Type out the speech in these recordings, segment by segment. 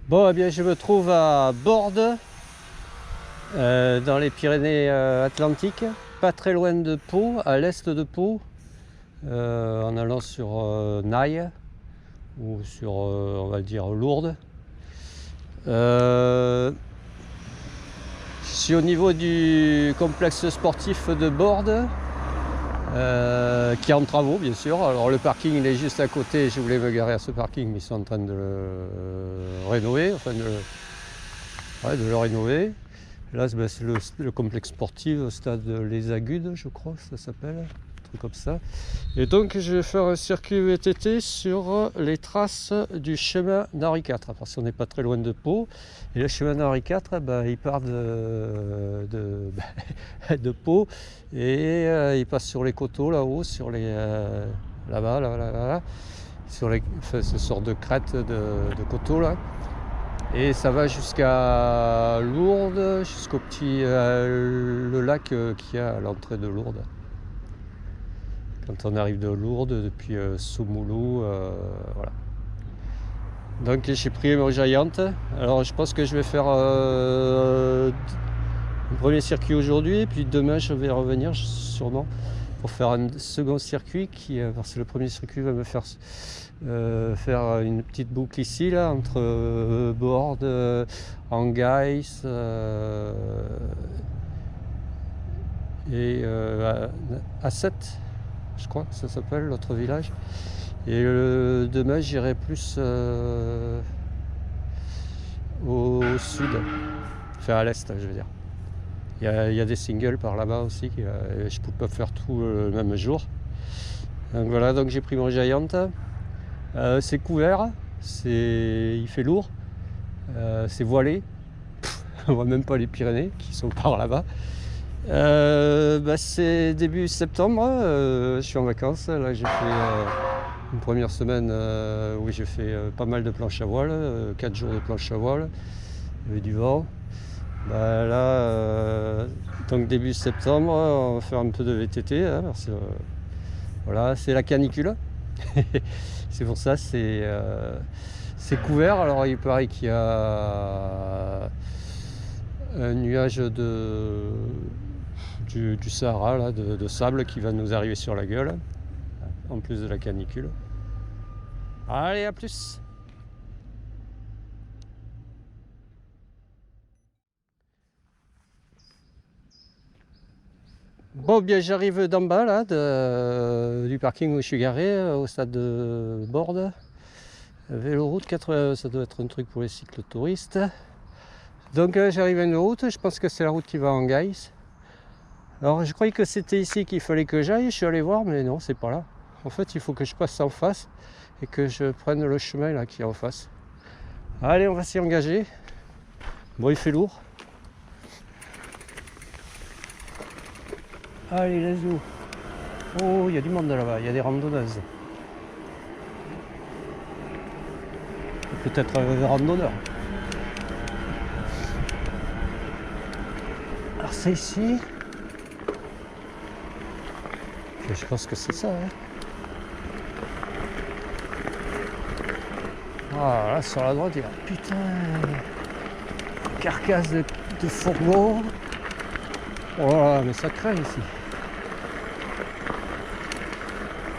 Bon, eh bien, je me trouve à Bordes, dans les Pyrénées-Atlantiques, pas très loin de Pau, à l'est de Pau, en allant sur Naï ou sur, on va dire, Lourdes. Je suis au niveau du complexe sportif de Bordes, qui est en travaux, bien sûr. Alors, le parking, il est juste à côté. Je voulais me garer à ce parking, mais ils sont en train de le rénover, de le rénover. Là, c'est le complexe sportif au stade Les Agudes, je crois que ça s'appelle, un truc comme ça. Et donc, je vais faire un circuit VTT sur les traces du chemin d'Henri IV, parce qu'on n'est pas très loin de Pau. Et le chemin d'Henri IV, il part de Pau et il passe sur les coteaux là-haut, sur les là, sur ce sort de crête de coteaux là. Et ça va jusqu'à Lourdes, jusqu'au petit le lac qu'il y a à l'entrée de Lourdes. Quand on arrive de Lourdes, depuis Soumoulou, voilà. Donc j'ai pris mon Giant. Alors je pense que je vais faire un premier circuit aujourd'hui, puis demain je vais revenir sûrement pour faire un second circuit parce que le premier circuit va me faire une petite boucle ici là entre Bordes, Angaïs et A7, je crois que ça s'appelle l'autre village. Et demain j'irai plus au sud, enfin à l'est je veux dire. Il y a des singles par là-bas aussi, je ne peux pas faire tout le même jour. Donc voilà, donc j'ai pris mon Giant. C'est couvert, il fait lourd, c'est voilé, on voit même pas les Pyrénées qui sont par là-bas. C'est début septembre, je suis en vacances, là j'ai fait une première semaine où j'ai fait pas mal de planches à voile, 4 jours de planches à voile, il y avait du vent. Donc début septembre, on va faire un peu de VTT, hein, parce que voilà, c'est la canicule. C'est pour ça, c'est couvert. Alors il paraît qu'il y a un nuage du Sahara, là, de sable qui va nous arriver sur la gueule, en plus de la canicule. Allez, à plus! Bon, bien j'arrive d'en bas là, du parking où je suis garé, au stade de Bordes. Véloroute 80, ça doit être un truc pour les cyclotouristes. Donc j'arrive à une route, je pense que c'est la route qui va en Gaïs. Alors je croyais que c'était ici qu'il fallait que j'aille, je suis allé voir, mais non, c'est pas là. En fait, il faut que je passe en face et que je prenne le chemin là qui est en face. Allez, on va s'y engager. Bon, il fait lourd. Allez, let's go. Oh, il y a du monde là-bas, il y a des randonneuses. Peut-être un randonneur. Alors c'est ici. Je pense que c'est ça. Hein. Ah là sur la droite il y a putain carcasse de fourgon. Oh là, mais ça craint ici.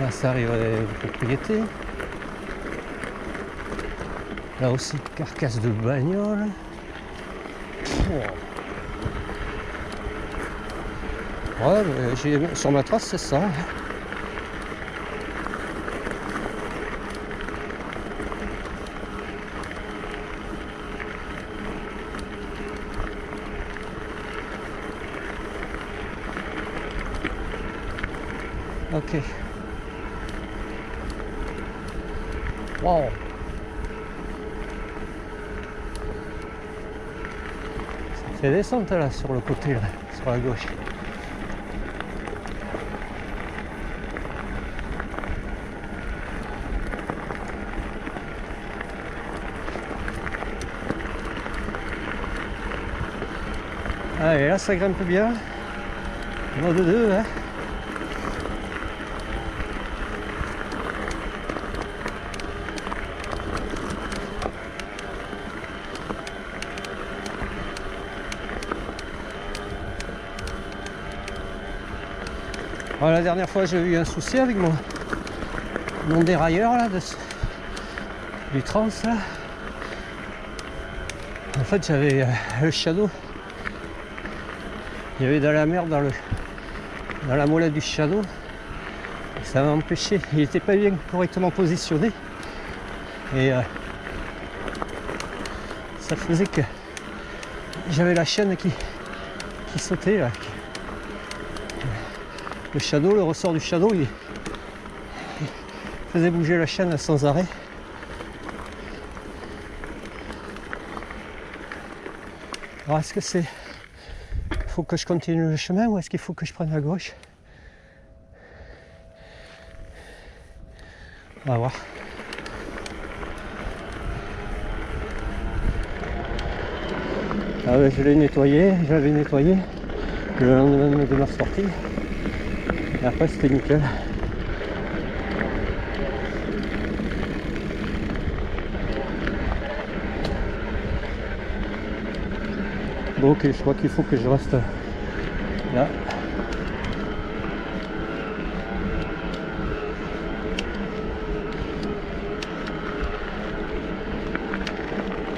Là ça arrive à des propriétés. Là aussi carcasse de bagnole. Ouais, mais sur ma trace c'est ça. Ok. Wow. Ça fait descente là sur le côté là, sur la gauche. Allez, là ça grimpe bien. Mode 2, hein. Alors, la dernière fois j'ai eu un souci avec mon dérailleur là, du trans là. En fait j'avais le shadow. Il y avait de la merde dans la molette du shadow. Ça m'a empêché, il n'était pas bien correctement positionné. Et ça faisait que j'avais la chaîne qui sautait là. Le shadow, le ressort du shadow, il faisait bouger la chaîne sans arrêt. Alors est-ce que c'est... faut que je continue le chemin ou est-ce qu'il faut que je prenne la gauche? On va voir. Ah ouais, je l'ai nettoyé, j'avais nettoyé le lendemain de ma sortie. Et après c'était nickel. Bon ok, je crois qu'il faut que je reste là.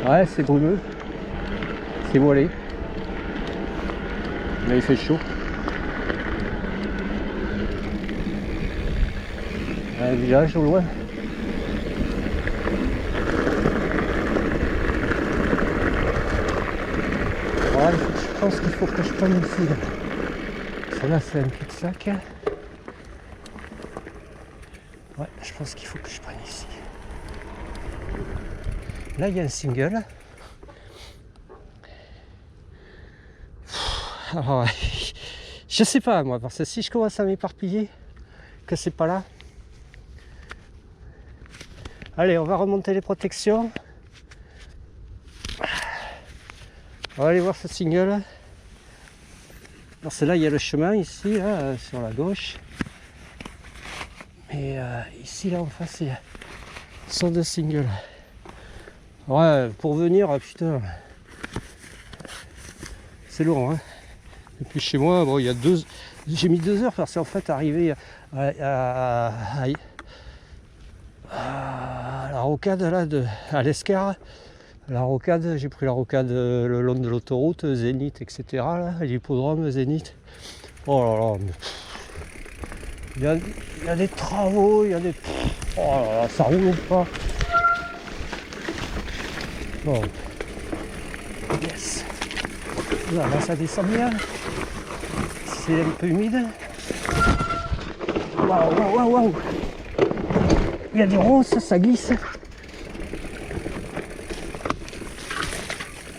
Ouais, c'est brumeux, c'est voilé, mais il fait chaud. Un village au loin. Ouais, je pense qu'il faut que je prenne ici. Là c'est un cul-de-sac. Ouais, je pense qu'il faut que je prenne ici. Là il y a un single. Alors, je sais pas moi, parce que si je commence à m'éparpiller, que c'est pas là. Allez, on va remonter les protections. On va aller voir ce single. Alors c'est là, il y a le chemin ici, là, sur la gauche. Mais ici, là en face, il y a sont deux singles. Ouais, pour venir, putain, c'est long, hein. Depuis chez moi, bon, il y a j'ai mis 2 heures parce qu'en fait, arrivé à la rocade là, à l'Escar, la rocade, j'ai pris la rocade le long de l'autoroute, Zénith, etc. Là, l'hippodrome, Zénith. Oh là là, il y a des travaux, il y a des... Oh là là, ça roule pas. Bon. Yes. Là, ça descend bien. C'est un peu humide. Waouh, waouh, waouh, waouh. Il y a des ronces, ça glisse.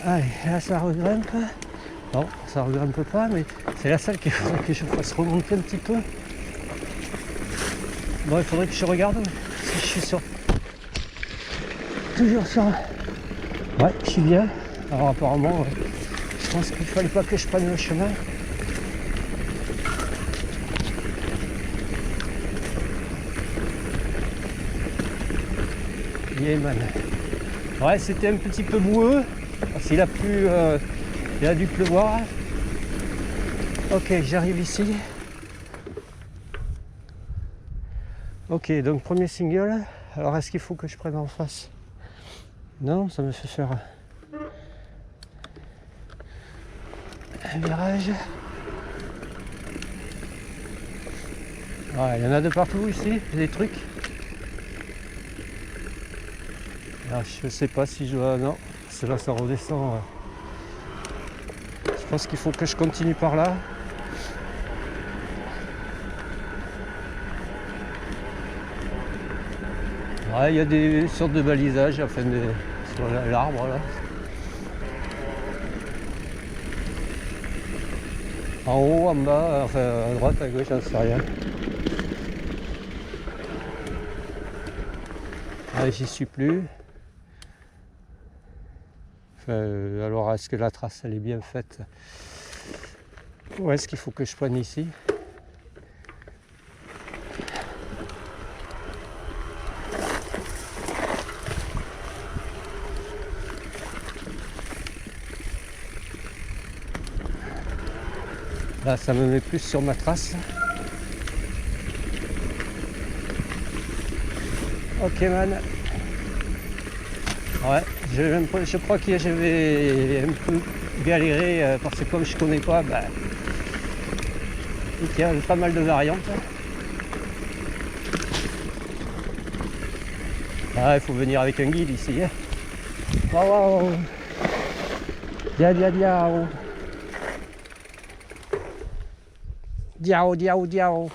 Allez, là ça regrimpe. Non, ça regrimpe pas, mais c'est la salle qu'il faudrait que je fasse remonter un petit peu. Bon, il faudrait que je regarde si je suis sur... Toujours sur... Ouais, je suis bien. Alors apparemment, je pense qu'il fallait pas que je prenne le chemin. Yemen. Ouais, c'était un petit peu boueux. Parce qu'il a plu, il a dû pleuvoir. Ok, j'arrive ici. Ok, donc premier single. Alors est-ce qu'il faut que je prenne en face? Non, ça me fait faire un virage. Ouais, il y en a de partout ici, des trucs. Alors, je sais pas si je dois... Non, c'est là ça redescend. Je pense qu'il faut que je continue par là. Ouais, il y a des sortes de balisages enfin, sur l'arbre là. En haut, en bas, enfin à droite, à gauche, j'en sais rien. Ah, j'y suis plus. Enfin, alors est-ce que la trace elle est bien faite? Ou est-ce qu'il faut que je prenne ici? Là ça me met plus sur ma trace. Ok man. Ouais, je crois que j'avais un peu galéré parce que comme je connais pas, bah, il y a pas mal de variantes. Ah, il faut venir avec un guide ici. Hein. Waouh, waouh. Dia dia diao. Diao diao diao.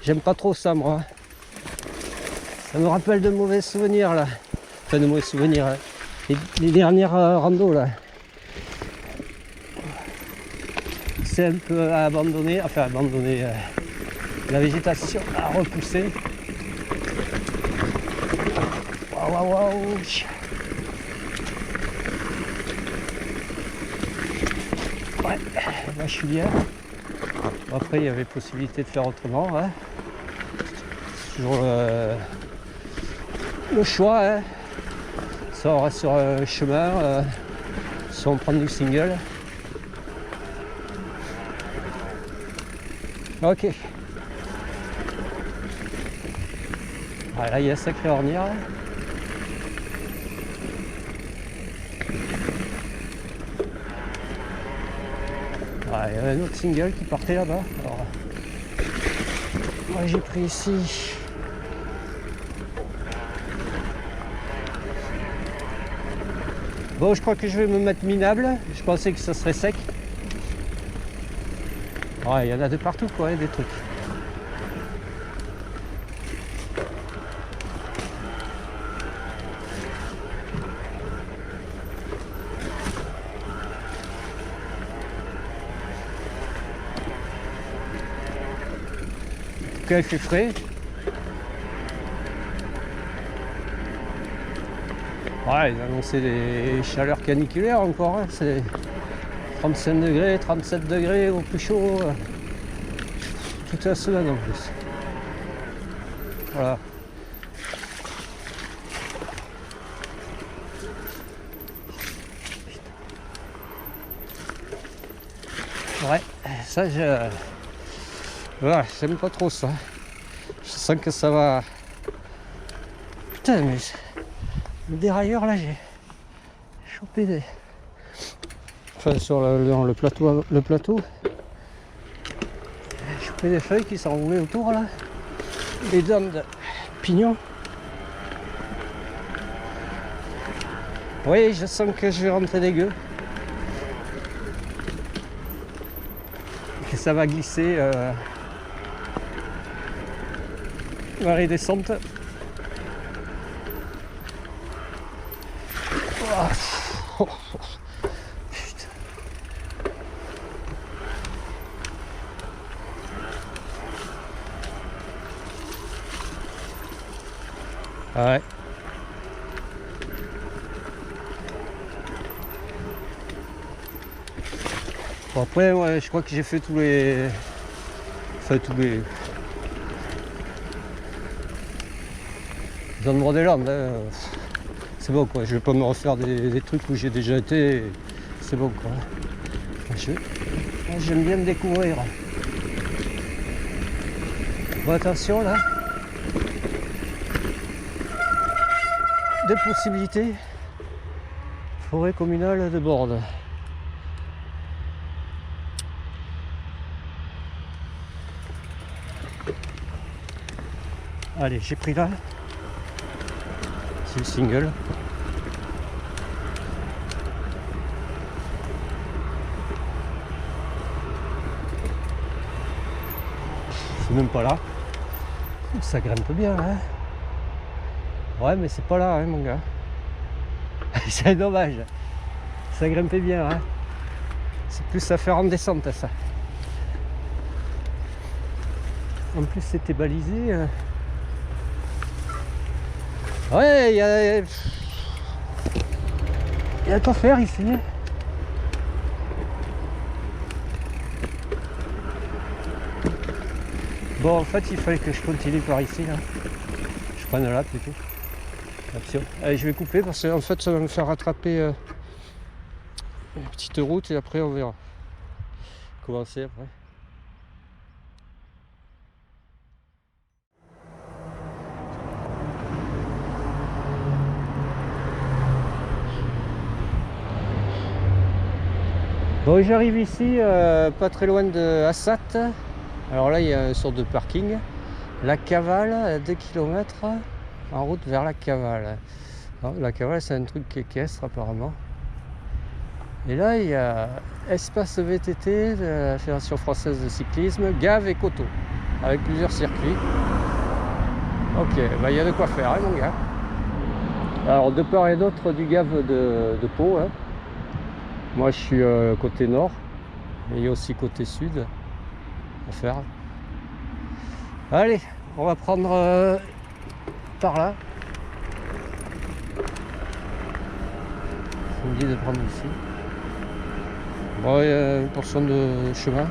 J'aime pas trop ça moi. Ça me rappelle de mauvais souvenirs là. Enfin de mauvais souvenirs. Hein. Les dernières randos là. C'est un peu abandonné, enfin abandonné. La végétation a repoussé. Waouh waouh waouh. Ouais, là je suis bien. Après il y avait possibilité de faire autrement. Hein. Toujours le choix. Hein. Soit on reste sur un chemin, soit on prend du single. Ok. Ah, là il y a un sacré ornière. Ah, il y avait un autre single qui partait là-bas. Alors, moi j'ai pris ici. Bon, je crois que je vais me mettre minable. Je pensais que ça serait sec. Ouais, il y en a de partout quoi, des trucs. En tout cas, il fait frais. Ouais, ils ont annoncé des chaleurs caniculaires encore. Hein. C'est 35 degrés, 37 degrés au plus chaud. Toute la semaine en plus. Voilà. Ouais, ça voilà, j'aime pas trop ça. Je sens que ça va. Putain mais le dérailleur là j'ai chopé des. Enfin sur le plateau j'ai chopé des feuilles qui s'enroulaient autour là. Les dents de pignon. Oui, je sens que je vais rentrer dégueu. Que ça va glisser dans les descentes. Oh, putain. Ouais. Bon après ouais, je crois que j'ai fait tous les. Enfin tous les. Endroits des Landes. Hein. C'est bon quoi, je vais pas me refaire des trucs où j'ai déjà été. C'est bon quoi. J'aime bien me découvrir. Bon attention là. Deux possibilités. Forêt communale de Bordes. Allez, j'ai pris là. C'est le single. C'est même pas là. Ça grimpe bien hein. Ouais mais c'est pas là hein, mon gars. C'est dommage. Ça grimpait bien hein. C'est plus à faire en descente ça. En plus c'était balisé. Ouais, il y a quoi faire ici. Bon, en fait, il fallait que je continue par ici, là. Je prenne là, plutôt. Attention. Allez, je vais couper parce qu'en fait, ça va me faire rattraper une petite route et après, on verra. Commencer après. Bon, j'arrive ici, pas très loin de Assat. Alors là, il y a une sorte de parking. La Cavale, à 2 km, en route vers la Cavale. Alors, la Cavale, c'est un truc équestre apparemment. Et là, il y a Espace VTT de la Fédération Française de Cyclisme, Gave et Coteau, avec plusieurs circuits. Ok, bah, il y a de quoi faire, hein, mon gars. Alors, de part et d'autre du Gave de Pau, hein. Moi, je suis côté nord, mais il y a aussi côté sud à faire. Allez, on va prendre par là. Je me dis de prendre ici. Bon, il y a une portion de chemin.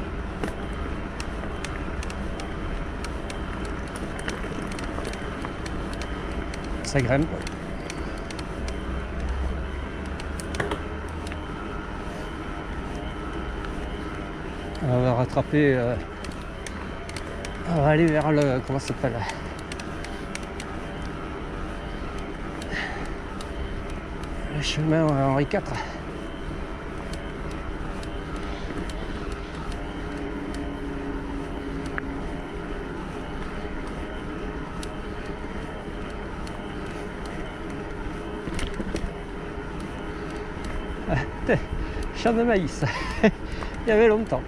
Ça grimpe. On va rattraper. On va aller vers le. Comment ça s'appelle? Le chemin Henri IV. Champ de maïs. Il y avait longtemps.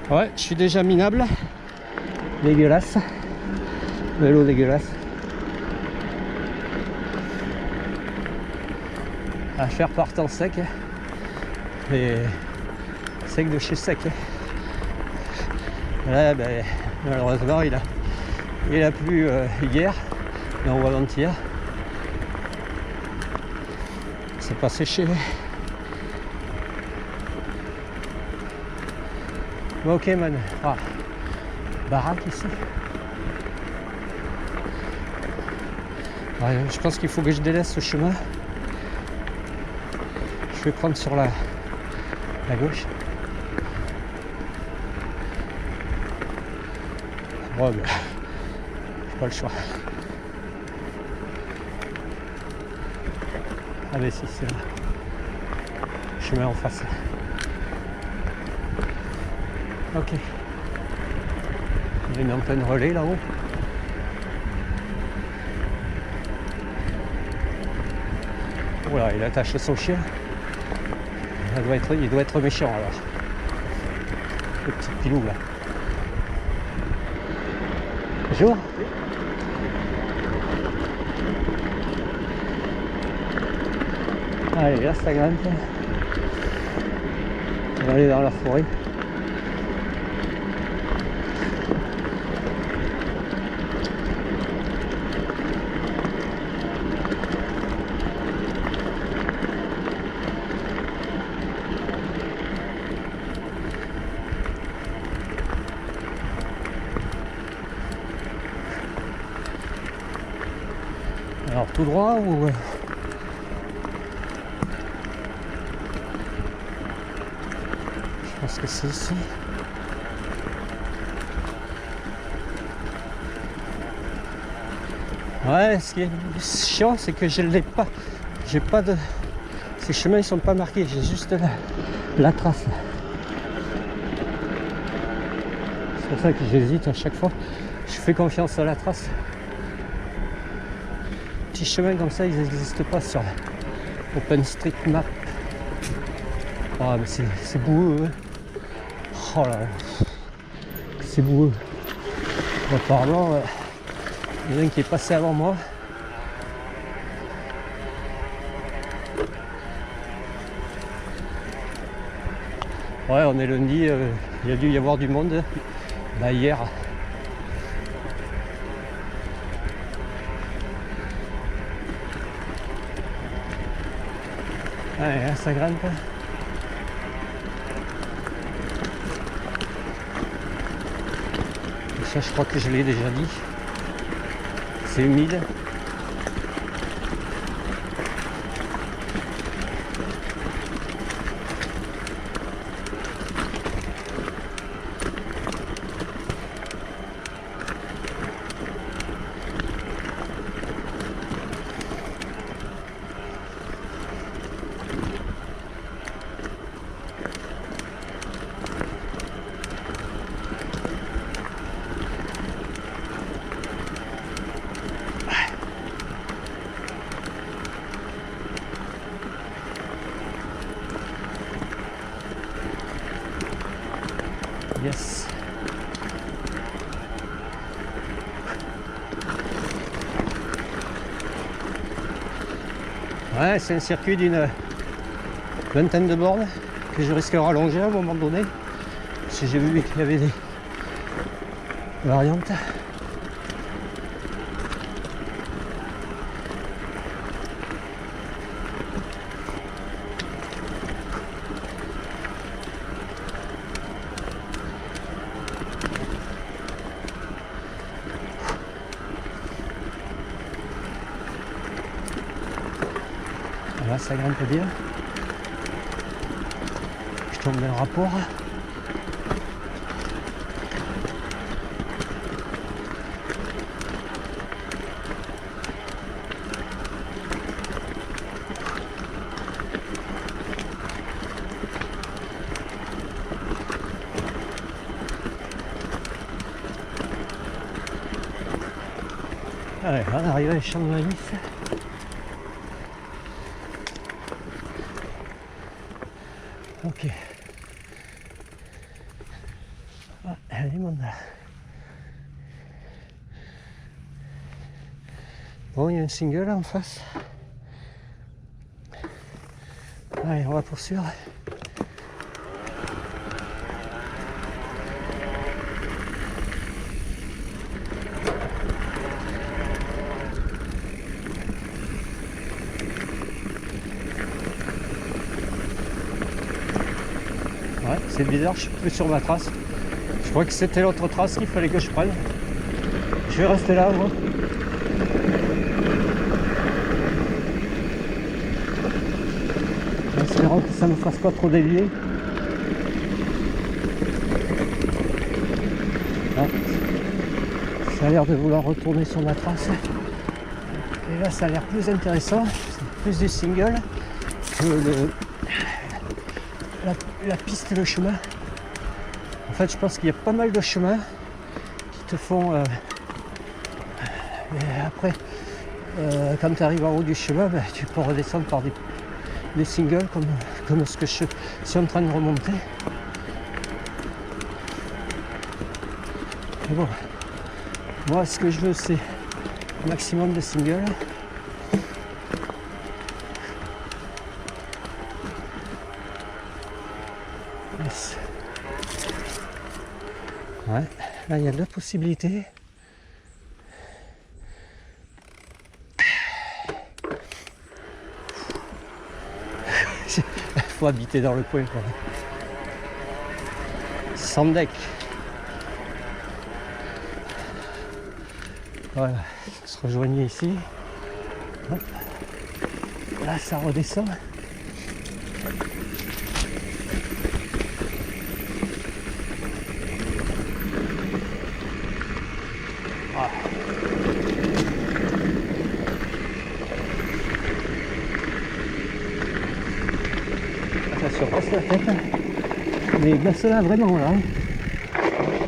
Ouais, je suis déjà minable. Dégueulasse. Vélo dégueulasse. À faire par temps sec. Mais sec de chez sec. Là, ben, malheureusement, il a plu hier, ou avant-hier. C'est pas séché. Bon, ok, man. Ah, baraque ici. Ouais, je pense qu'il faut que je délaisse ce chemin. Je vais prendre sur la gauche. Ouais, mais j'ai pas le choix. Ah mais si, c'est là. Chemin en face. Ok. Il y a une antenne relais là-haut. Voilà, il attache son chien. Il doit être méchant alors. Le petit pilou là. Bonjour. Allez, là ça grimpe. On va aller dans la forêt. Alors tout droit ou... Je pense que c'est ici. Ouais, ce qui est chiant, c'est que je l'ai pas. J'ai pas de... Ces chemins ils sont pas marqués, j'ai juste la trace. C'est pour ça que j'hésite à chaque fois. Je fais confiance à la trace. Petits chemins comme ça, ils n'existent pas sur OpenStreetMap. Oh, mais c'est boueux. Oh là là. C'est boueux. Apparemment, il y en a un qui est passé avant moi. Ouais, on est lundi, il y a dû y avoir du monde. Bah, hier. Ouais, là, ça grimpe. Et ça, je crois que je l'ai déjà dit. C'est humide. Yes. Ouais, c'est un circuit d'une vingtaine de bornes que je risque de rallonger à un moment donné. Si j'ai vu qu'il y avait des variantes. Là, ça grimpe bien. Je tombe dans le rapport. Allez, on arrive à les champs de maïs. Ok. Ah, elle est monde là. Bon, il y a un single en face. Allez, on va poursuivre. Ouais, c'est bizarre, je suis plus sur ma trace. Je crois que c'était l'autre trace qu'il fallait que je prenne. Je vais rester là, moi. En espérant que ça ne me fasse pas trop dévier. Ah, ça a l'air de vouloir retourner sur ma trace. Et là, ça a l'air plus intéressant. C'est plus du single que la piste et le chemin. En fait, je pense qu'il y a pas mal de chemins qui te font... et après, quand tu arrives en haut du chemin, ben, tu peux redescendre par des singles comme ce que je suis en train de remonter. Mais bon, moi, ce que je veux, c'est un maximum de singles. Yes. Ouais, là, il y a deux possibilités. Il faut habiter dans le coin, quoi. Sans deck. Voilà, on se rejoignait ici. Hop. Là, ça redescend. Ah. Attention, passe la tête. Mais glace là, vraiment là.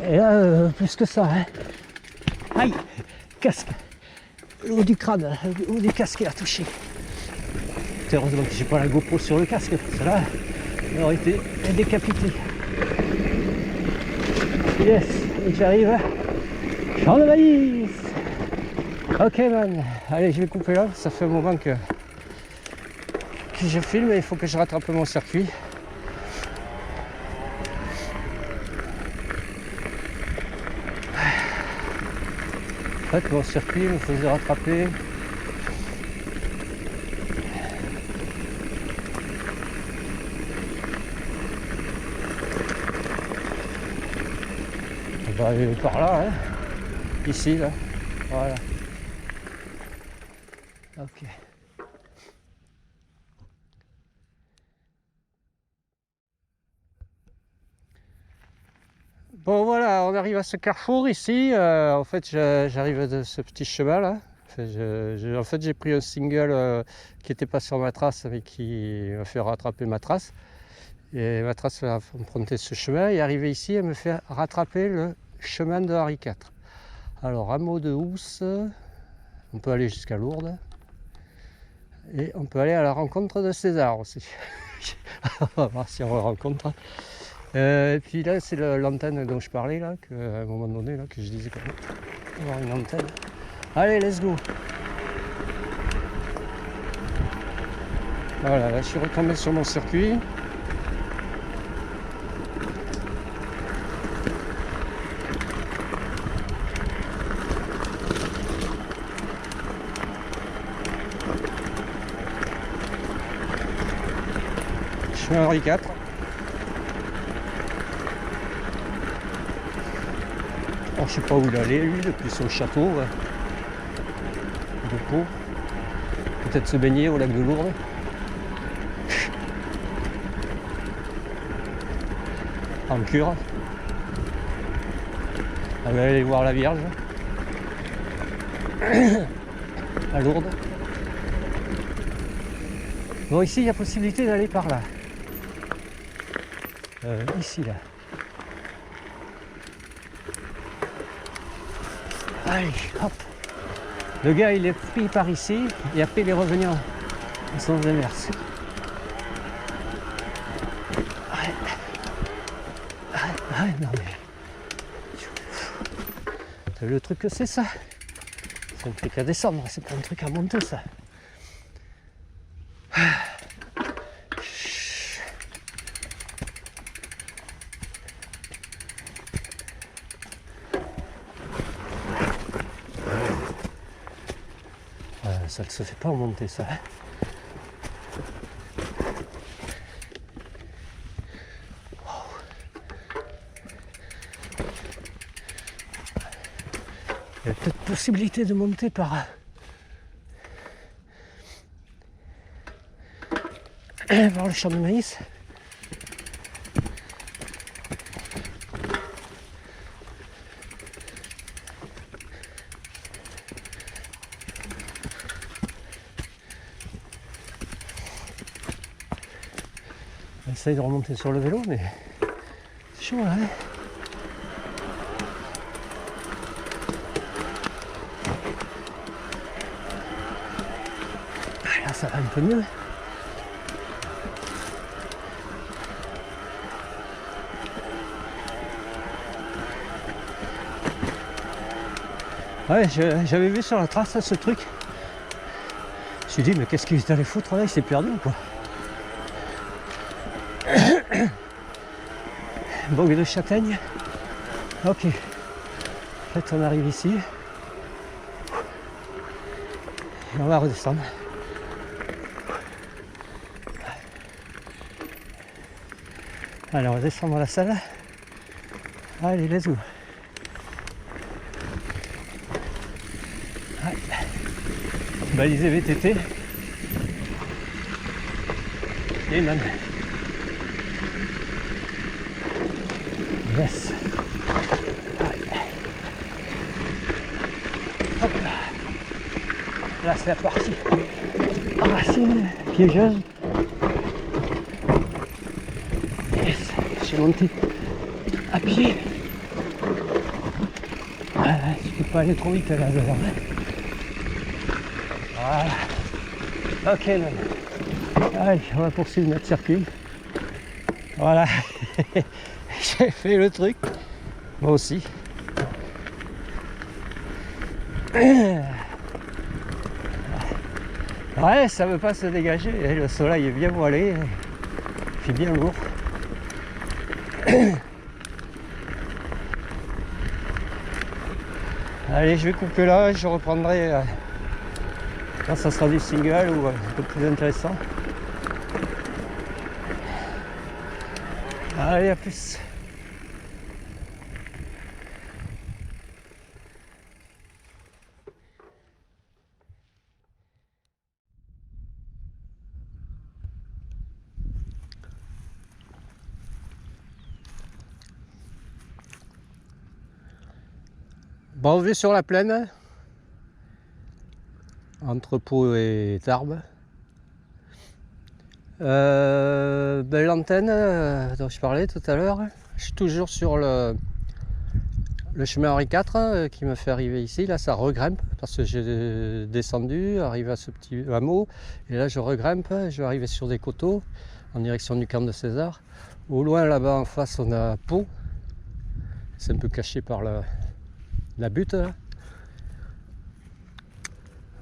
Et là, plus que ça. Hein. Aïe, casque. Le haut du crâne, le haut du casque est à toucher. Heureusement que j'ai pas la GoPro sur le casque, parce que là, il aurait été décapité. Yes, et j'arrive. Champ de maïs. Ok man, allez, je vais couper là, ça fait un moment que je filme et il faut que je rattrape mon circuit. En fait, mon circuit me faisait rattraper. On va aller par là, hein. Ici, là. Voilà. Ok. Bon voilà, on arrive à ce carrefour ici. En fait, j'arrive de ce petit chemin là. En fait, j'ai pris un single qui n'était pas sur ma trace, mais qui m'a fait rattraper ma trace. Et ma trace a emprunté ce chemin. Et arrivé ici, elle me fait rattraper le chemin de Henri IV. Alors, hameau de Housse, on peut aller jusqu'à Lourdes. Et on peut aller à la rencontre de César aussi. On va voir si on le rencontre. Et puis là, c'est l'antenne dont je parlais, là, à un moment donné, là, que je disais comment avoir une antenne. Allez, let's go. Voilà, là, je suis retombé sur mon circuit. Chemin Henri IV. Alors, je sais pas où il allait, lui, depuis son château de Pau. Peut-être se baigner au lac de Lourdes. En cure. On va aller voir la Vierge. À Lourdes. Bon, ici, il y a possibilité d'aller par là. Ici, là. Allez, hop. Le gars, il est pris par ici, et après, il est revenu en sens inverse. Non mais... T'as vu le truc que c'est, ça? C'est un truc à descendre, c'est pas un truc à monter, ça. Ça ne se fait pas en monter, ça. Il y a peut-être possibilité de monter par le champ de maïs. J'essaye de remonter sur le vélo, mais c'est chaud là. Hein. Là, ça va un peu mieux. Ouais, j'avais vu sur la trace ce truc. Je me suis dit, mais qu'est-ce qu'il est allé foutre là? Il s'est perdu ou quoi? Bogue de châtaigne. Ok. En fait, on arrive ici. Et on va redescendre. Allez, on va descendre la salle. Allez, let's go. Ouais. Balisé VTT. Et man. Yes. Hop là. Là, c'est la partie racine piégeuse. Yes. J'ai monté à pied. Voilà, je peux pas aller trop vite là devant. Voilà. Ok, man. Allez, on va poursuivre notre circuit. Voilà. J'ai fait le truc. Moi aussi. Ouais, ça veut pas se dégager. Le soleil est bien voilé. Il fait bien lourd. Allez, je vais couper là. Je reprendrai quand ça sera du single ou un peu plus intéressant. Allez, à plus. Bon, on va sur la plaine, entre Pau et Tarbes. L'antenne dont je parlais tout à l'heure, je suis toujours sur le chemin Henri IV qui me fait arriver ici. Là, ça regrimpe parce que j'ai descendu, arrivé à ce petit hameau, et là je regrimpe, je vais arriver sur des coteaux en direction du camp de César. Au loin là-bas en face on a Pau. C'est un peu caché par la butte. Là.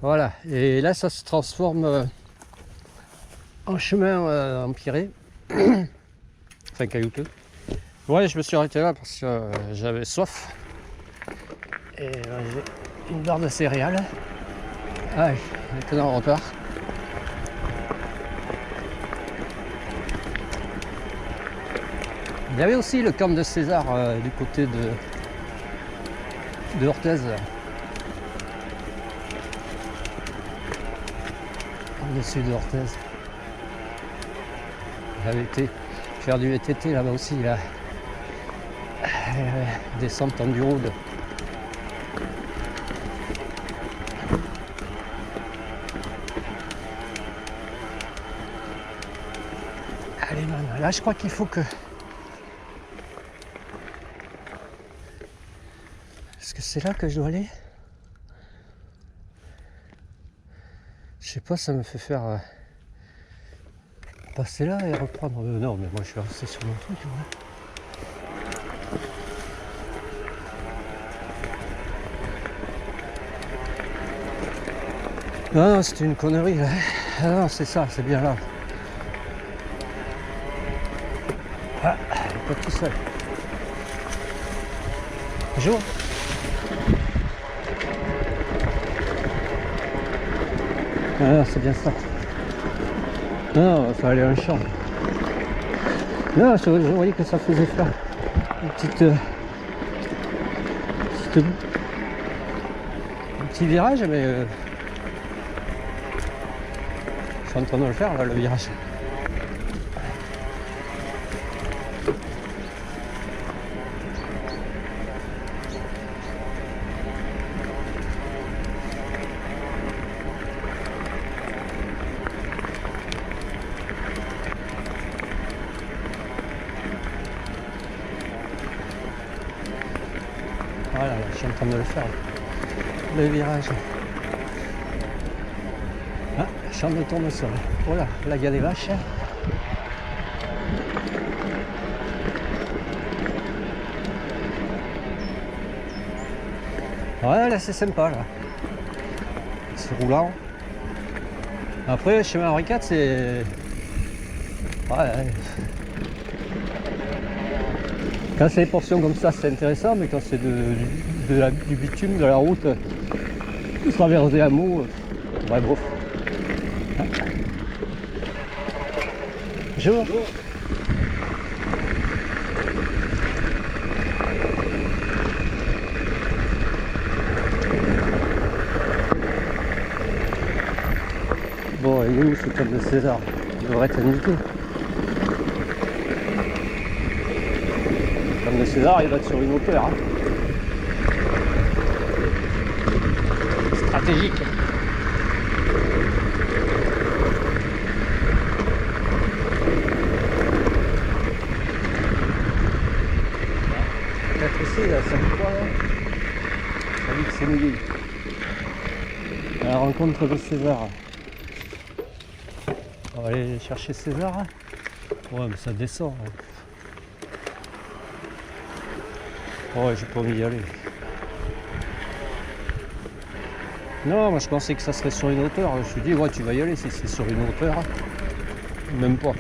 Voilà, et là ça se transforme en chemin empiré, enfin caillouteux. Ouais, je me suis arrêté là parce que j'avais soif. Et j'ai une barre de céréales. Ah, maintenant on repart. Il y avait aussi le camp de César du côté de Orthez. Au-dessus de Orthez. J'avais été faire du VTT là-bas aussi, là. Descente en du road. Allez man, là je crois qu'il faut que... Est-ce que c'est là que je dois aller? Je sais pas, ça me fait faire passer là et reprendre. Non, mais moi je suis resté sur mon truc. Ouais. Non, c'était une connerie là. Ah non, c'est ça, c'est bien là. Ah, pas tout seul. Bonjour. Ah, c'est bien ça. Non, il fallait aller un champ. Non, je voyais que ça faisait faire une petite un petit virage, mais je suis en train de le faire là, le virage. Voilà, je suis en train de le faire. Le virage. Ah, champ de tournesol. Voilà, là il y a des vaches. Ouais, là c'est sympa là. C'est roulant. Après, le chemin Henri IV, c'est... Ouais. Quand c'est des portions comme ça, c'est intéressant, mais quand c'est du bitume, de la route, de travers des hameaux, ouais, bof. Bonjour. Bon, il est où ce camp de César? Il devrait être indiqué. Le camp de César, il va être sur une hauteur. Hein. Stratégique. Peut-être ici, là, ça me croit, là. Ça dit que c'est mouillé. À la rencontre de César. On va aller chercher César. Ouais, mais ça descend. Ouais, j'ai pas envie d'y aller. Non, moi je pensais que ça serait sur une hauteur. Je me suis dit, ouais, tu vas y aller si c'est sur une hauteur. Même pas.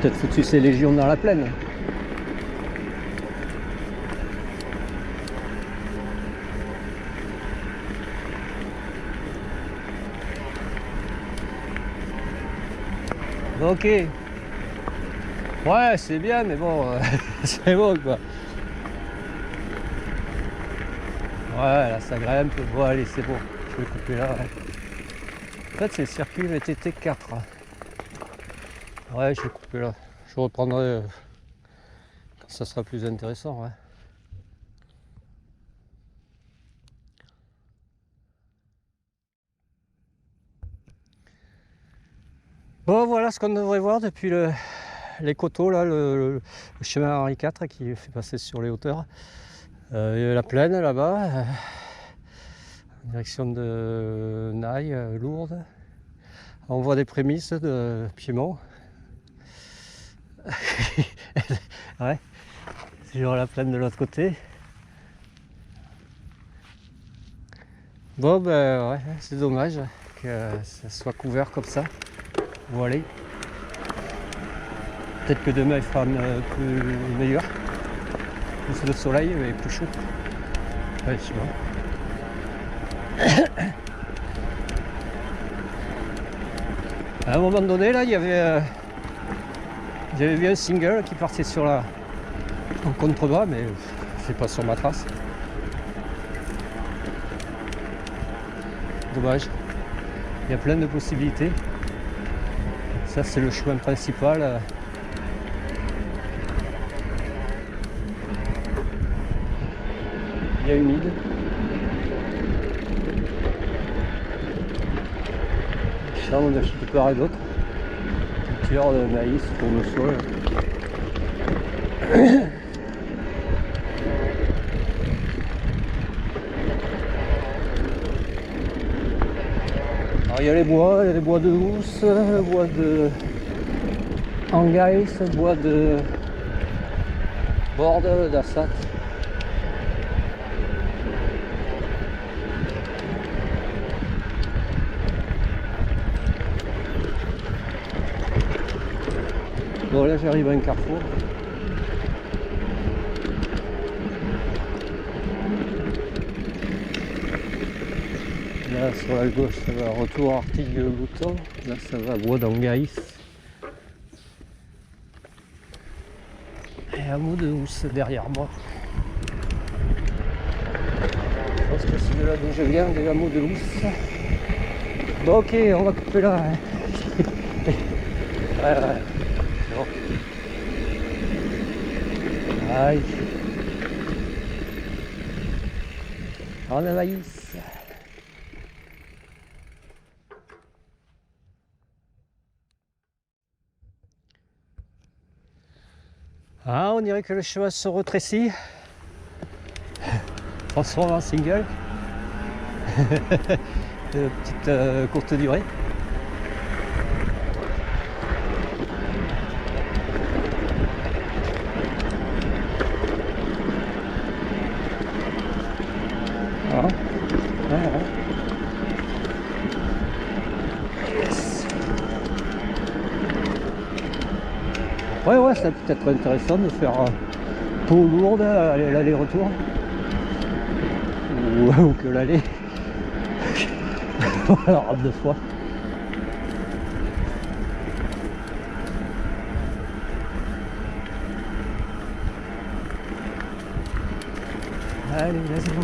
Peut-être foutu ces légions dans la plaine. Ok. Ouais, c'est bien, mais bon, c'est bon quoi. Ouais, là ça grimpe. Bon, allez, c'est bon. Je vais couper là. Ouais. En fait, c'est le circuit VTT 4. Ouais, je vais couper là. Je reprendrai quand ça sera plus intéressant. Ouais. Bon, voilà ce qu'on devrait voir depuis les coteaux, là, le chemin Henri IV qui fait passer sur les hauteurs. Il y a la plaine là-bas, en direction de Naï, Lourdes. On voit des prémices de Piémont. Ouais, c'est genre la plaine de l'autre côté. Bon ben ouais, c'est dommage que ça soit couvert comme ça. Voilà. Peut-être que demain il fera un peu meilleur. Plus de soleil et plus chaud. Ouais, je sais pas. À un moment donné là, j'avais vu un single qui partait en contrebas, mais c'est pas sur ma trace. Dommage. Il y a plein de possibilités. Ça c'est le chemin principal. Il y a humide. Champs de part et d'autre. Culture de maïs, tournesol. Alors il y a les bois de housse, bois de Angais, bois de Borde, d'Assat. Bon là j'arrive à un carrefour. Là sur la gauche ça va retour Artigues-Bouton. Là ça va bois d'Angaïs. Et un mot de housse derrière moi. Je pense que c'est de là d'où je viens, des hameaux de housse. Bon ok, on va couper là. Ouais. Bon. Aïe. On a maïs. Ah, on dirait que le chemin se rétrécit. Transforme en single. Petite courte durée. Voilà. Voilà. Yes. Ouais, ça peut être intéressant de faire Pau Lourdes, l'aller-retour. Ou que l'aller. Alors, deux fois. Allez, let's go.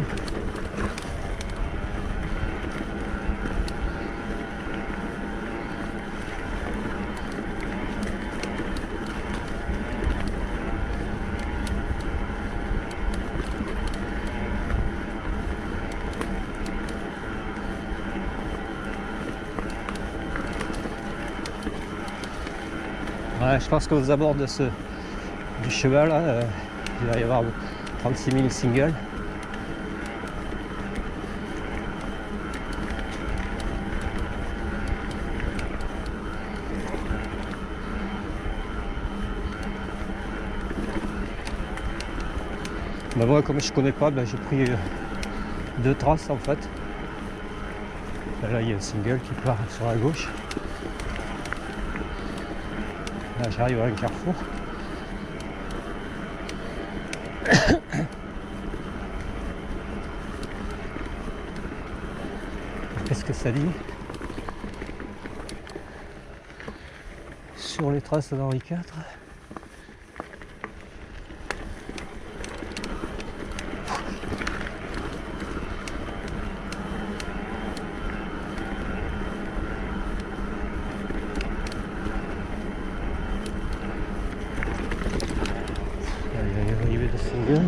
Ouais, je pense qu'aux abords du cheval, là, il va y avoir 36 000 singles. Ben moi, comme je connais pas, j'ai pris deux traces en fait. Là, il y a un single qui part sur la gauche. Là, j'arrive à un carrefour. Qu'est-ce que ça dit? Sur les traces d'Henri IV. Arrivé de single.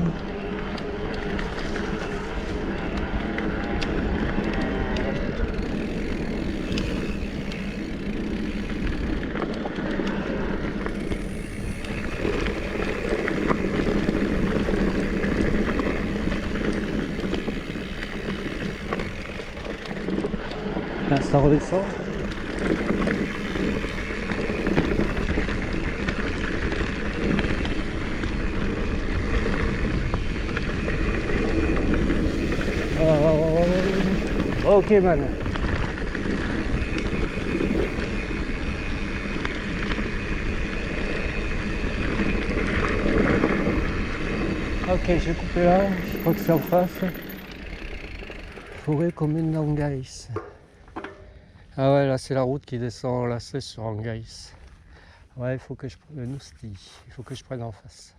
Là, ça redescend. Ok, man. Ok, j'ai coupé là, je crois que c'est en face. Forêt commune d'Angais. Ah ouais, là c'est la route qui descend là, c'est sur Angais. Ouais, il faut que je prenne le Nousti, il faut que je prenne en face.